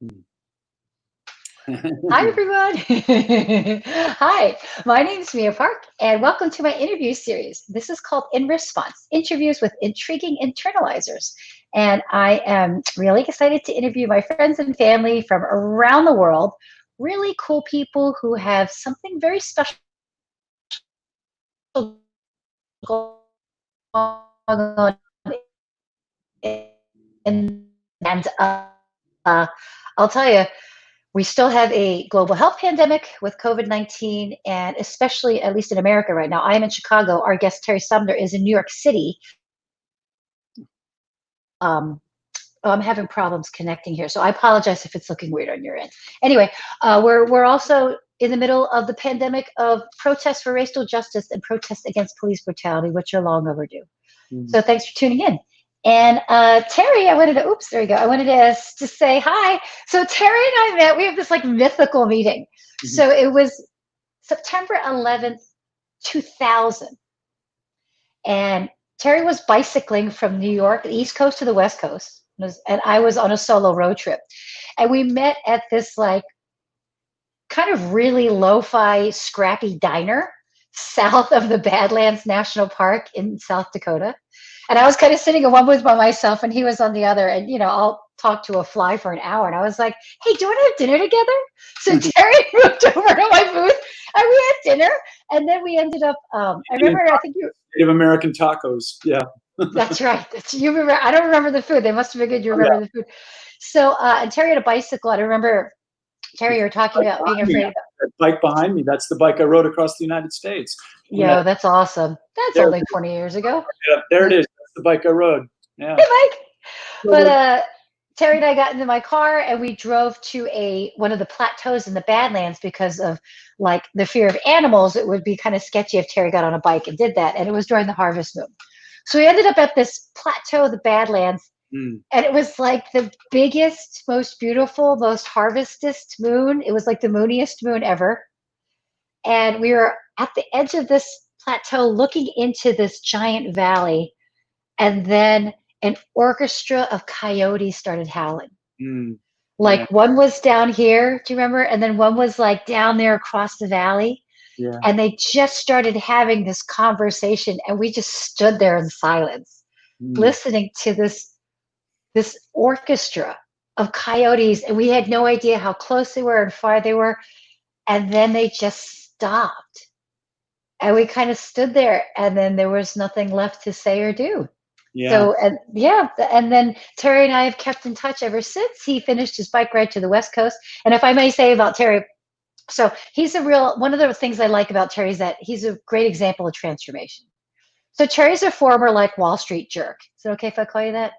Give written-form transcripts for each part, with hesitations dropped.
Mm. Hi, everyone. Hi, my name is Mia Park, and welcome to my interview series. This is called In Response Interviews with Intriguing Internalizers. And I am really excited to interview my friends and family from around the world, really cool people who have something very special going on in and I'll tell you, we still have a global health pandemic with COVID-19, and especially, at least in America right now. I am in Chicago. Our guest, Terry Sumner, is in New York City. Um, I'm having problems connecting here, so I apologize if it's looking weird on your end. Anyway, we're also in the middle of the pandemic of protests for racial justice and protests against police brutality, which are long overdue. Mm. So thanks for tuning in. And Terry, I wanted to, oops, there you go. I wanted to just say hi. So Terry and I met, we have this like mythical meeting. Mhm. So it was September 11th, 2000. And Terry was bicycling from New York, the East Coast to the West Coast. And I was on a solo road trip. And we met at this like kind of really lo-fi, scrappy diner south of the Badlands National Park in South Dakota. And I was kind of sitting in one booth by myself, and he was on the other. And I'll talk to a fly for an hour. And I was like, "Hey, do you want to have dinner together?" So Terry moved over to my booth, and we had dinner. And then we ended up. I remember. I think you. Native American tacos. Yeah. That's right. You remember. I don't remember the food. They must have been good. You Oh, yeah. remember the food. So, and Terry had a bicycle. And I remember Terry, you were talking Bike about being behind me. afraid. That bike behind me. That's the bike I rode across the United States. When that, Yo, that's awesome. That's there, only 20 years ago. yeah, there it Hey, is. That's the bike I rode. Yeah. Mike. So But we're Terry and I got into my car and we drove to one of the plateaus in the Badlands because of like the fear of animals. It would be kind of sketchy if Terry got on a bike and did that. And it was during the harvest moon. So we ended up at this plateau of the Badlands, mm, and it was like the biggest, most beautiful, most harvestest moon. It was like the mooniest moon ever. And we were at the edge of this plateau looking into this giant valley, and then an orchestra of coyotes started howling. mm, yeah. Like one was down here, do you remember? And then one was like down there across the valley. Yeah. And they just started having this conversation, and we just stood there in silence, Mm, listening to this orchestra of coyotes, and we had no idea how close they were and far they were. And then they just stopped. And we kind of stood there, and then there was nothing left to say or do. yeah. So, and yeah, and then Terry and I have kept in touch ever since. He finished his bike ride to the West Coast. And if I may say about Terry, so he's a real, one of the things I like about Terry is that he's a great example of transformation. So Terry's a former like Wall Street jerk. Is it okay if I call you that?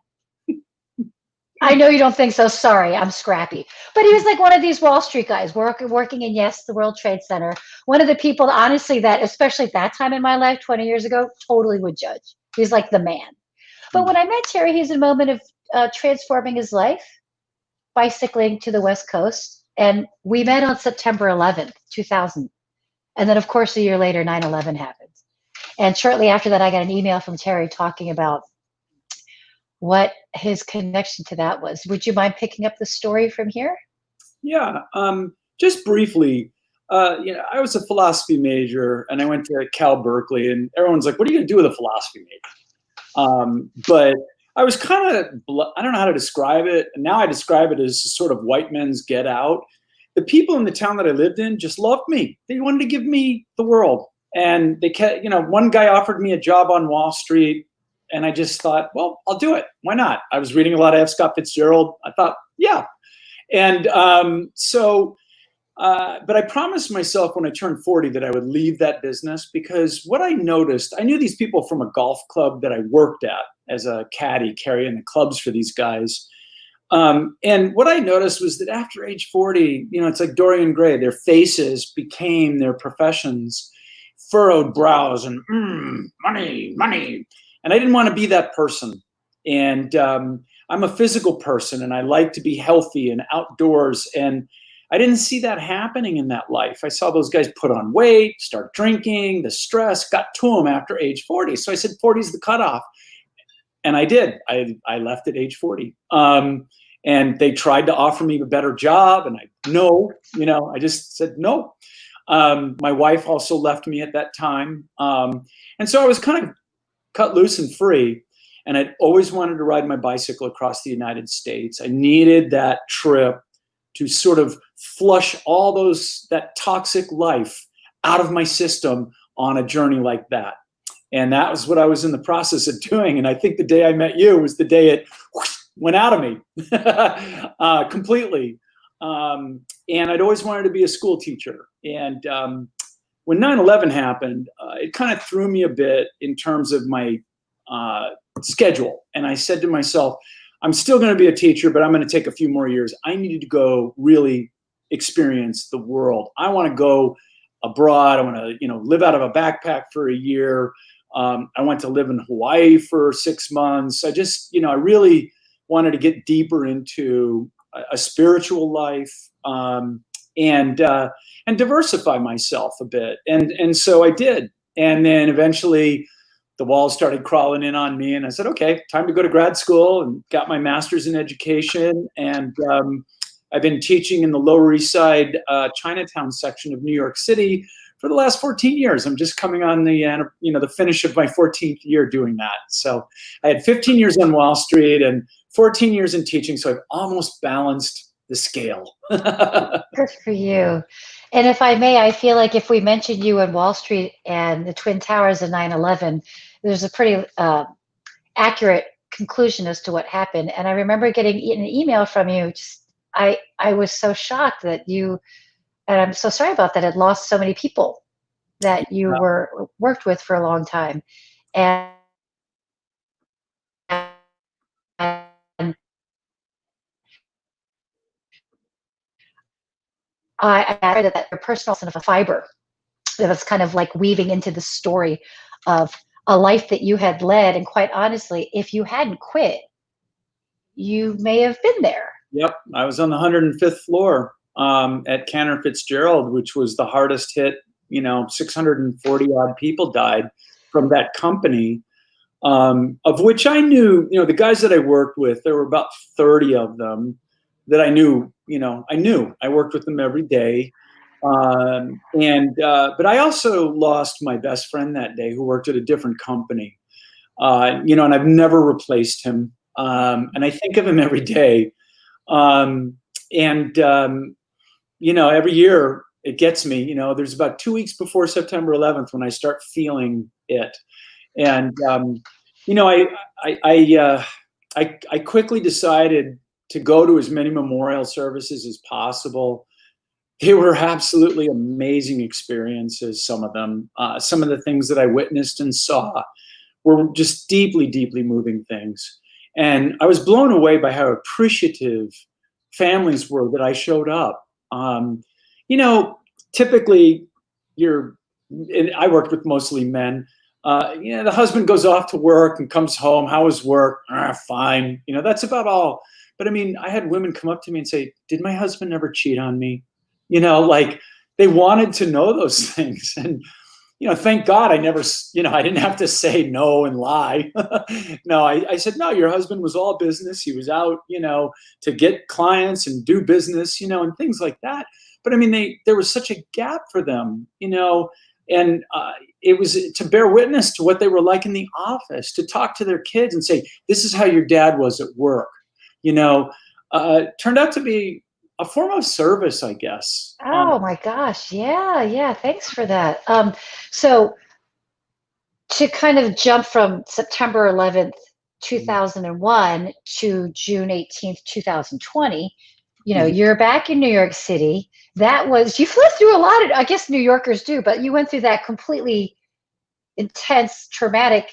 I know you don't think so. Sorry, I'm scrappy. But he was like one of these Wall Street guys working in, yes, the World Trade Center. One of the people, honestly, that, especially at that time in my life, 20 years ago, totally would judge. He's like the man. But Mm, when I met Terry, he's in a moment of transforming his life, bicycling to the West Coast. And we met on September 11th, 2000. And then, of course, a year later, 9/11 happened. And shortly after that, I got an email from Terry talking about what his connection to that was. Would you mind picking up the story from here? yeah. Just briefly, I was a philosophy major, and I went to Cal Berkeley, and everyone's like, "What are you going to do with a philosophy major?" But I was kind of, I don't know how to describe it. And now I describe it as sort of white men's get out. The people in the town that I lived in just loved me. They wanted to give me the world. And they kept, one guy offered me a job on Wall Street. And I just thought, well, I'll do it. Why not? I was reading a lot of F. Scott Fitzgerald. I thought, yeah. And but I promised myself when I turned 40 that I would leave that business, because what I noticed, I knew these people from a golf club that I worked at as a caddy, carrying the clubs for these guys. And what I noticed was that after age 40, it's like Dorian Gray, their faces became their professions, furrowed brows and money, money. And I didn't want to be that person. And I'm a physical person, and I like to be healthy and outdoors. And I didn't see that happening in that life. I saw those guys put on weight, start drinking, the stress got to them after age 40. So I said, 40 is the cutoff. And I did. I left at age 40. And they tried to offer me a better job, and I just said no. My wife also left me at that time. And so I was kind of cut loose and free. And I'd always wanted to ride my bicycle across the United States. I needed that trip to sort of flush all that toxic life out of my system on a journey like that. And that was what I was in the process of doing. And I think the day I met you was the day it went out of me completely. And I'd always wanted to be a school teacher. And when 9/11 happened, it kind of threw me a bit in terms of my schedule. And I said to myself, I'm still going to be a teacher, but I'm going to take a few more years. I needed to go really experience the world. I want to go abroad. I want to, live out of a backpack for a year. I went to live in Hawaii for 6 months. I just, I really wanted to get deeper into a spiritual life and diversify myself a bit. And so I did. And then eventually the walls started crawling in on me, and I said, okay, time to go to grad school, and got my master's in education. And I've been teaching in the Lower East Side Chinatown section of New York City for the last 14 years. I'm just coming on the finish of my 14th year doing that. So I had 15 years on Wall Street and 14 years in teaching. So I've almost balanced the scale. Good for you. And if I may, I feel like if we mentioned you and Wall Street and the Twin Towers of 9/11, there's a pretty accurate conclusion as to what happened. And I remember getting an email from you. I was so shocked that you, and I'm so sorry about that, had lost so many people that you worked with for a long time. And I read that your personal sense of a fiber that was kind of like weaving into the story of a life that you had led. And quite honestly, if you hadn't quit, you may have been there. Yep. I was on the 105th floor at Cantor Fitzgerald, which was the hardest hit. 640 odd people died from that company, of which I knew, the guys that I worked with, there were about 30 of them that I knew. I worked with them every day. But I also lost my best friend that day, who worked at a different company, and I've never replaced him. And I think of him every day. Every year it gets me, there's about 2 weeks before September 11th when I start feeling it. And, I quickly decided to go to as many memorial services as possible. They were absolutely amazing experiences, some of them. Some of the things that I witnessed and saw were just deeply, deeply moving things. And I was blown away by how appreciative families were that I showed up. Typically I worked with mostly men. The husband goes off to work and comes home. How was work? Fine. That's about all. But I had women come up to me and say, did my husband ever cheat on me? They wanted to know those things. And, thank God I never, I didn't have to say no and lie. No, I said, no, your husband was all business. He was out, to get clients and do business, and things like that. But there was such a gap for them, and it was to bear witness to what they were like in the office, to talk to their kids and say, this is how your dad was at work, turned out to be a form of service, I guess. Oh my gosh. Yeah. Thanks for that. So to kind of jump from September 11th, 2001 to June 18th, 2020, you're back in New York City. You flew through a lot of, I guess New Yorkers do, but you went through that completely intense, traumatic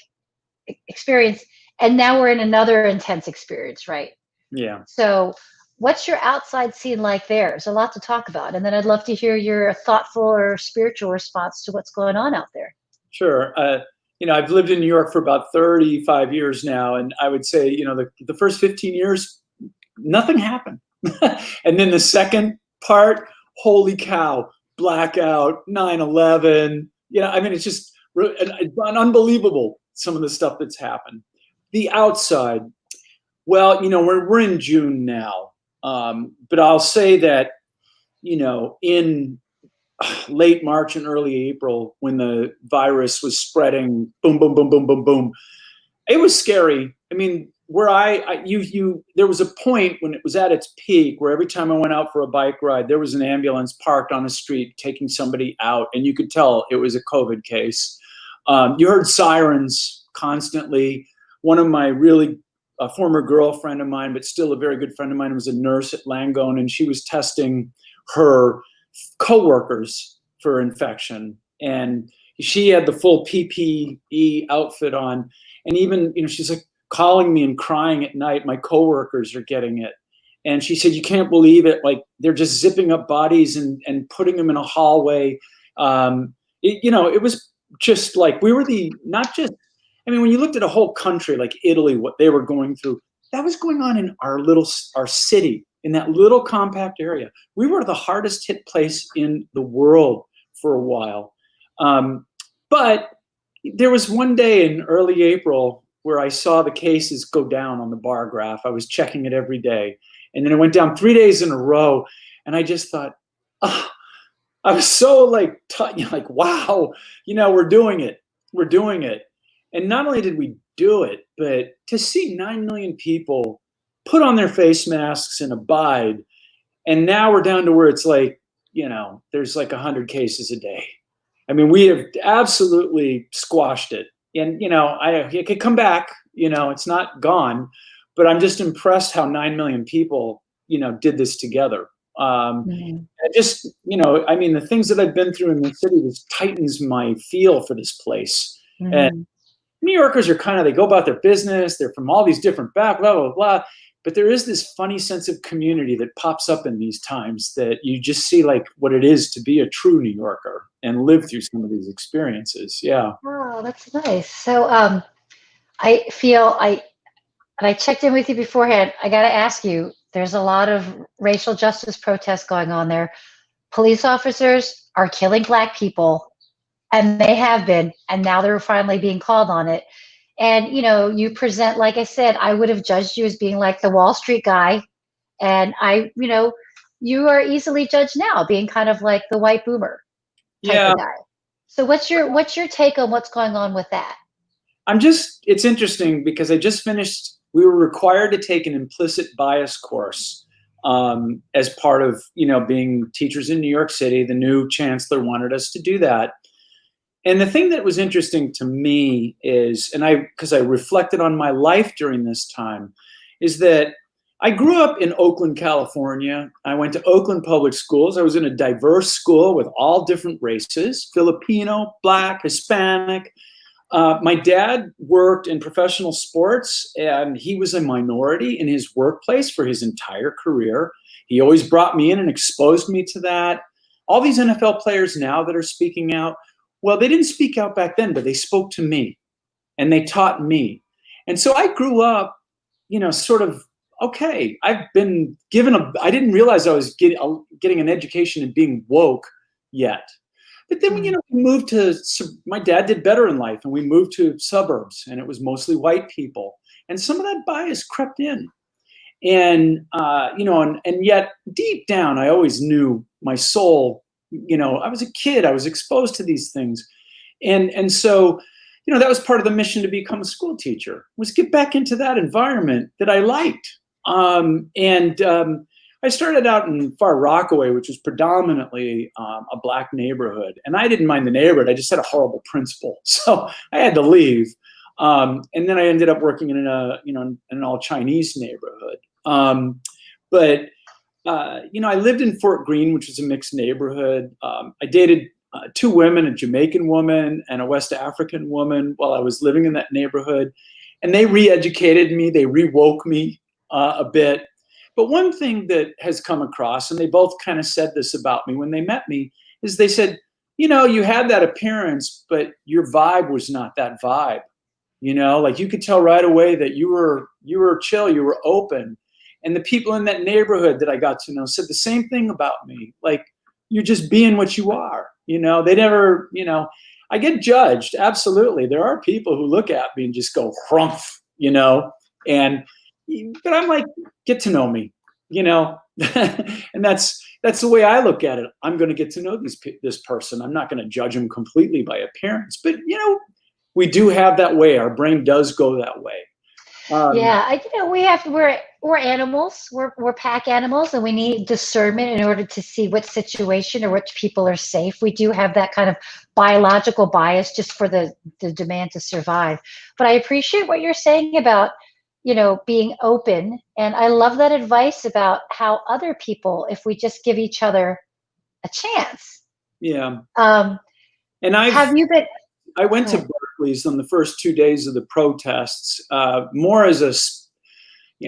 experience. And now we're in another intense experience, right? Yeah. So what's your outside scene like there? There's a lot to talk about. And then I'd love to hear your thoughtful or spiritual response to what's going on out there. Sure. I've lived in New York for about 35 years now. And I would say, the first 15 years, nothing happened. And then the second part, holy cow, blackout, 9/11. It's just unbelievable, some of the stuff that's happened. The outside, Well, we're in June now, but I'll say that in late March and early April, when the virus was spreading, boom, boom, boom, boom, boom, boom, it was scary. I mean, where there was a point when it was at its peak where every time I went out for a bike ride, there was an ambulance parked on a street taking somebody out, and you could tell it was a COVID case. You heard sirens constantly. One of my a former girlfriend of mine, but still a very good friend of mine, was a nurse at Langone, and she was testing her coworkers for infection, and she had the full PPE outfit on, and even she's like calling me and crying at night, my coworkers are getting it, and she said, you can't believe it, like they're just zipping up bodies and putting them in a hallway. It was just like we were when you looked at a whole country like Italy, what they were going through, that was going on in our city, in that little compact area. We were the hardest hit place in the world for a while. But there was one day in early April where I saw the cases go down on the bar graph. I was checking it every day. And then it went down 3 days in a row. And I just thought, I was so like, wow, we're doing it. We're doing it. And not only did we do it, but to see 9 million people put on their face masks and abide, and now we're down to where it's like, there's like 100 cases a day. I mean, we have absolutely squashed it. And, it could come back, it's not gone, but I'm just impressed how 9 million people, did this together. The things that I've been through in the city, this tightens my feel for this place. Mm-hmm. And New Yorkers are they go about their business. They're from all these different blah, blah, blah. But there is this funny sense of community that pops up in these times that you just see like what it is to be a true New Yorker and live through some of these experiences. Yeah. Oh, that's nice. So I feel and I checked in with you beforehand. I got to ask you, there's a lot of racial justice protests going on there. Police officers are killing Black people, and they have been, and now they're finally being called on it. And, you present, like I said, I would have judged you as being like the Wall Street guy. And you are easily judged now being kind of like the white boomer type of guy. So what's your take on what's going on with that? It's interesting because I just finished, we were required to take an implicit bias course as part of, being teachers in New York City. The new chancellor wanted us to do that. And the thing that was interesting to me is, because I reflected on my life during this time, is that I grew up in Oakland, California. I went to Oakland Public Schools. I was in a diverse school with all different races, Filipino, Black, Hispanic. My dad worked in professional sports, and he was a minority in his workplace for his entire career. He always brought me in and exposed me to that. All these NFL players now that are speaking out, well, they didn't speak out back then, but they spoke to me and they taught me. And so I grew up, sort of, okay, I've been given I didn't realize I was getting an education and being woke yet. But then, we moved my dad did better in life, and we moved to suburbs, and it was mostly white people. And some of that bias crept in. And, and yet deep down, I always knew my soul. I was a kid, I was exposed to these things. And so, that was part of the mission to become a school teacher, was get back into that environment that I liked. I started out in Far Rockaway, which was predominantly a Black neighborhood. And I didn't mind the neighborhood, I just had a horrible principal. So I had to leave. And then I ended up working in an all Chinese neighborhood. I lived in Fort Greene, which was a mixed neighborhood. I dated 2 women, a Jamaican woman and a West African woman, while I was living in that neighborhood. And they re-educated me, they re-woke me a bit. But one thing that has come across, and they both kind of said this about me when they met me, is they said, you had that appearance, but your vibe was not that vibe. Like you could tell right away that you were chill, you were open. And the people in that neighborhood that I got to know said the same thing about me. Like, you're just being what you are. They never, I get judged. Absolutely. There are people who look at me and just go, "Hrumph," and but I'm like, get to know me, you know, and that's the way I look at it. I'm going to get to know this person. I'm not going to judge them completely by appearance, but you know, we do have that way. Our brain does go that way. Yeah, we're animals. We're pack animals, and we need discernment in order to see what situation or which people are safe. We do have that kind of biological bias just for the demand to survive. But I appreciate what you're saying about, being open, and I love that advice about how other people, if we just give each other a chance. Yeah. Um, And have you been? I went Go to ahead. Berkeley's on the first 2 days of the protests, more as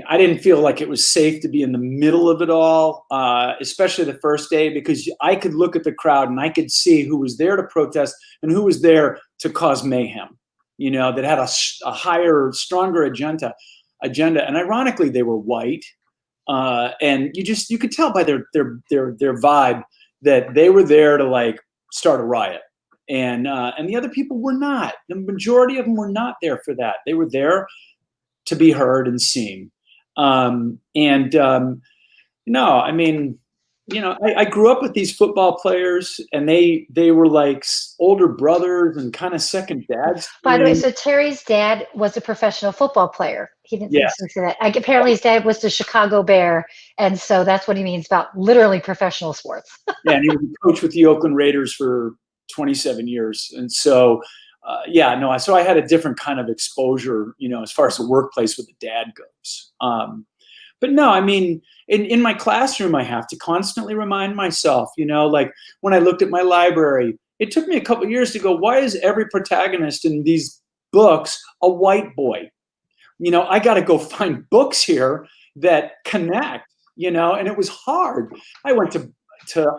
I didn't feel like it was safe to be in the middle of it all, especially the first day, because I could look at the crowd and I could see who was there to protest and who was there to cause mayhem, that had a higher, stronger agenda. And ironically, they were white. And you could tell by their vibe that they were there to like start a riot. And the other people were not. The majority of them were not there for that. They were there to be heard and seen. No, I mean, I grew up with these football players, and they were like older brothers and kind of second dads to By the way, me. so Terry's dad was a professional football player. He didn't Yes, say that. Apparently, his dad was the Chicago Bear, and so that's what he means about literally professional sports. yeah, and he was a coach with the Oakland Raiders for 27 years, and so so I had a different kind of exposure, as far as the workplace with the dad goes. But no, I mean, in my classroom, I have to constantly remind myself, like when I looked at my library, it took me a couple of years to go, why is every protagonist in these books a white boy? I got to go find books here that connect, and it was hard. I went to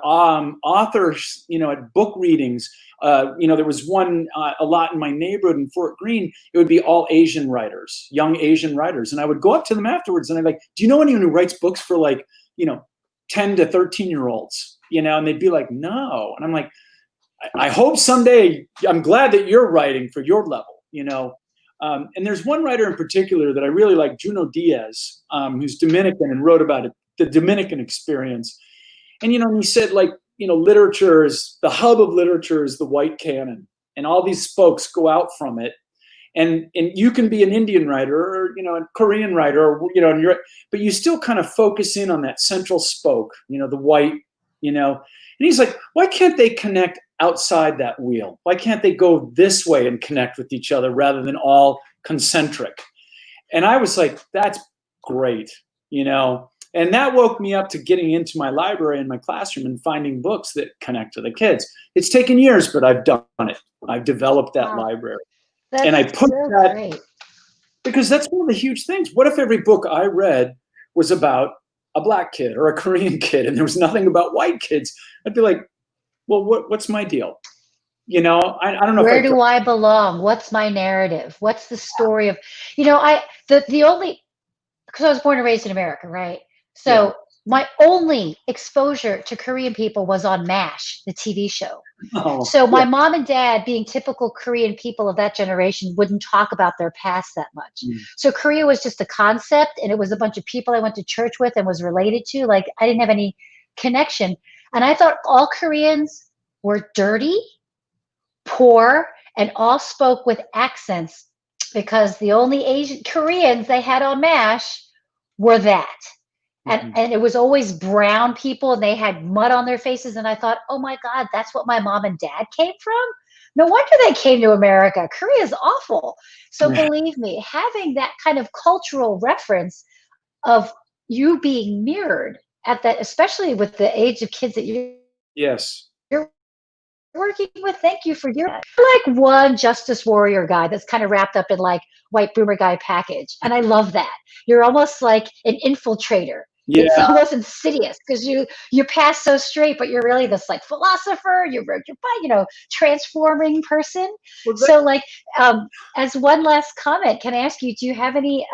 authors, at book readings. There was one a lot in my neighborhood in Fort Greene. It would be all Asian writers, young Asian writers, and I would go up to them afterwards and I'm like, "Do you know anyone who writes books for 10 to 13-year-olds?" And they'd be like, "No," and I'm like, I hope someday. I'm glad that you're writing for your level, And there's one writer in particular that I really like, Juno Diaz, who's Dominican and wrote about it, the Dominican experience. And, he said, literature is the hub of literature is the white canon, and all these spokes go out from it. And you can be an Indian writer or, a Korean writer, or, but you still kind of focus in on that central spoke, the white, and he's like, why can't they connect outside that wheel? Why can't they go this way and connect with each other rather than all concentric? And I was like, that's great, and that woke me up to getting into my library and my classroom and finding books that connect to the kids. It's taken years, but I've done it. I've developed that library. And I put so that great. because that's one of the huge things. What if every book I read was about a black kid or a Korean kid and there was nothing about white kids? I'd be like, well, what's my deal? I don't know. Where do I belong? What's my narrative? What's the story of, the only, because I was born and raised in America, right? So my only exposure to Korean people was on MASH, the TV show. So my mom and dad, being typical Korean people of that generation, wouldn't talk about their past that much. So Korea was just a concept, and it was a bunch of people I went to church with and was related to. Like, I didn't have any connection. And I thought all Koreans were dirty, poor, and all spoke with accents, because the only Asian Koreans they had on MASH were that. And it was always brown people, and they had mud on their faces. And I thought, oh my God, that's what my mom and dad came from? No wonder they came to America. Korea is awful. So believe me, having that kind of cultural reference of you being mirrored at that, especially with the age of kids that you're working with, thank you for your like one justice warrior guy that's kind of wrapped up in like white boomer guy package. And I love that. You're almost like an infiltrator. Yeah. It's almost insidious because you pass so straight, but you're really this like philosopher, you're transforming person. Well, So like, as one last comment, can I ask you, do you have any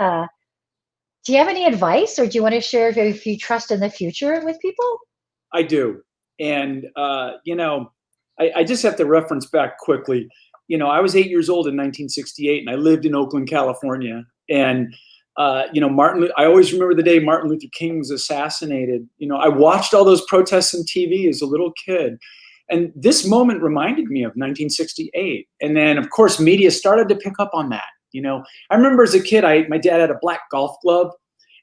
advice, or do you want to share if you trust in the future with people? I do. And, I just have to reference back quickly. I was 8 years old in 1968, and I lived in Oakland, California. And I always remember the day Martin Luther King was assassinated. I watched all those protests on TV as a little kid. And this moment reminded me of 1968. And then, of course, media started to pick up on that. I remember as a kid, my dad had a black golf glove,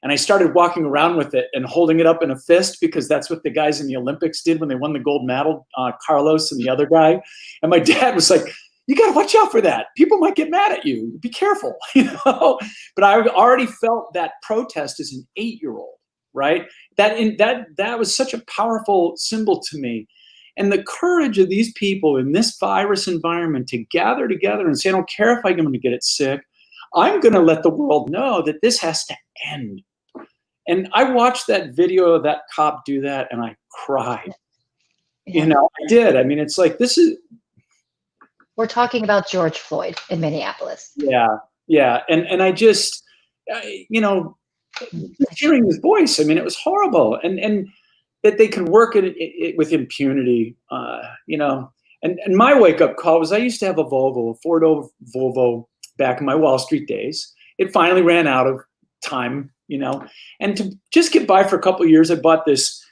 and I started walking around with it and holding it up in a fist because that's what the guys in the Olympics did when they won the gold medal, Carlos and the other guy. And my dad was like, you got to watch out for that. People might get mad at you. Be careful, But I already felt that protest as an 8-year-old, right? That was such a powerful symbol to me. And the courage of these people in this virus environment to gather together and say, I don't care if I'm going to get it sick. I'm going to let the world know that this has to end. And I watched that video of that cop do that, and I cried. Yeah. I did. I mean, it's like, We're talking about George Floyd in Minneapolis. Yeah. And I just, hearing his voice, I mean, it was horrible. And that they can work it with impunity, And my wake-up call was I used to have a Ford Volvo back in my Wall Street days. It finally ran out of time, And to just get by for a couple of years, I bought this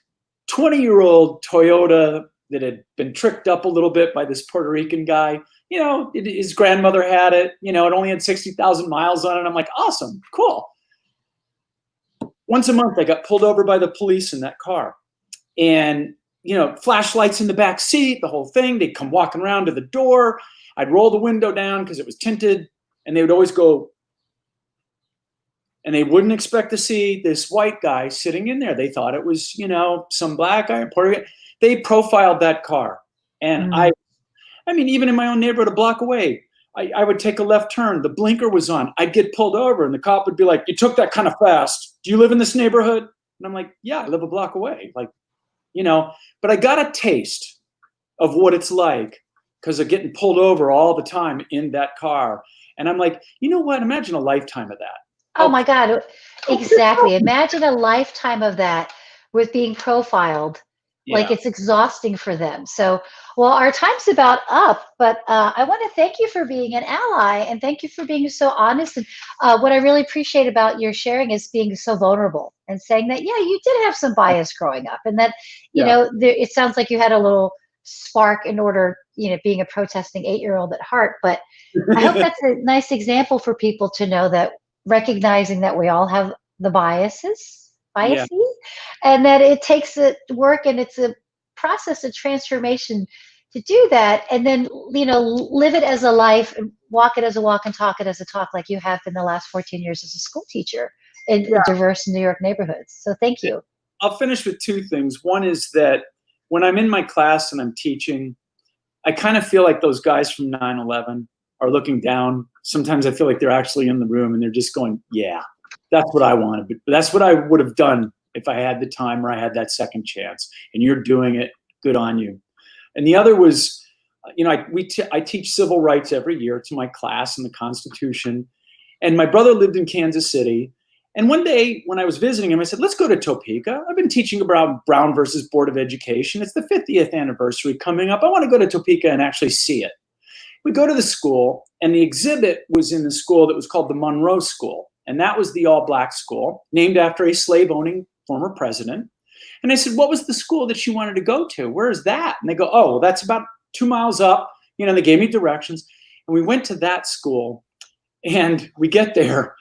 20-year-old Toyota that had been tricked up a little bit by this Puerto Rican guy. His grandmother had it. It only had 60,000 miles on it. I'm like, awesome, cool. Once a month, I got pulled over by the police in that car. And, flashlights in the back seat, the whole thing. They'd come walking around to the door. I'd roll the window down because it was tinted. And they would always go, and they wouldn't expect to see this white guy sitting in there. They thought it was, some black guy, Puerto Rican. They profiled that car. And I mean, even in my own neighborhood a block away, I would take a left turn. The blinker was on. I'd get pulled over and the cop would be like, you took that kind of fast. Do you live in this neighborhood? And I'm like, yeah, I live a block away. But I got a taste of what it's like because of getting pulled over all the time in that car. And I'm like, you know what? Imagine a lifetime of that. Oh my God. Exactly. Imagine a lifetime of that with being profiled. Yeah. Like it's exhausting for them. So, well, our time's about up, but I want to thank you for being an ally and thank you for being so honest. And what I really appreciate about your sharing is being so vulnerable and saying that, yeah, you did have some bias growing up and that, it sounds like you had a little spark in order, being a protesting 8-year-old at heart. But I hope that's a nice example for people to know that recognizing that we all have the biases, and that it takes work and it's a process of transformation to do that, and then live it as a life and walk it as a walk and talk it as a talk, like you have been the last 14 years as a school teacher in diverse New York neighborhoods. So thank you. I'll finish with two things. One is that when I'm in my class and I'm teaching, I kind of feel like those guys from 9/11 are looking down. Sometimes I feel like they're actually in the room and they're just going, yeah, that's what I want to do. That's what I would have done if I had the time or I had that second chance. And you're doing it. Good on you. And the other was, I teach civil rights every year to my class and the Constitution. And my brother lived in Kansas City. And one day when I was visiting him, I said, let's go to Topeka. I've been teaching about Brown versus Board of Education. It's the 50th anniversary coming up. I want to go to Topeka and actually see it. We go to the school, and the exhibit was in the school that was called the Monroe School. And that was the all-black school, named after a slave-owning former president. And I said, what was the school that you wanted to go to? Where is that? And they go, oh, well, that's about 2 miles up. They gave me directions. And we went to that school, and we get there.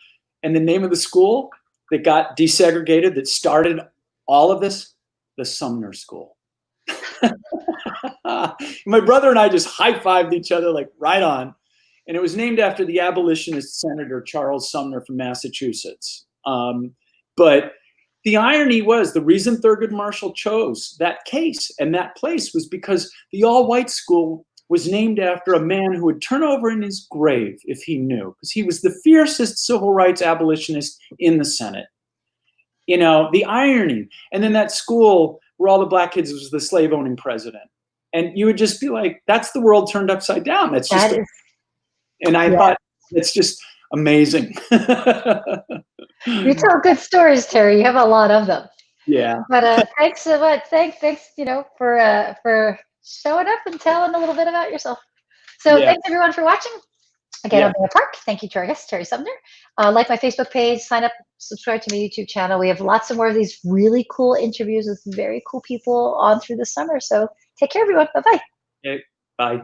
And the name of the school that got desegregated, that started all of this, the Sumner School. My brother and I just high-fived each other, like, right on. And it was named after the abolitionist Senator Charles Sumner from Massachusetts. But the irony was, the reason Thurgood Marshall chose that case and that place was because the all-white school was named after a man who would turn over in his grave if he knew, because he was the fiercest civil rights abolitionist in the Senate. The irony. And then that school where all the black kids was the slave-owning president. And you would just be like, that's the world turned upside down. That's just, and I thought, it's just amazing. You tell good stories, Terry. You have a lot of them. Yeah. But thanks so much. Thanks, for showing up and telling a little bit about yourself. So thanks everyone for watching. Again, Yeah. I'm in the park. Thank you to our guest, Terry Sumner. Like my Facebook page, sign up, subscribe to my YouTube channel. We have lots of more of these really cool interviews with very cool people on through the summer. So take care, everyone. Bye-bye. Okay. Bye.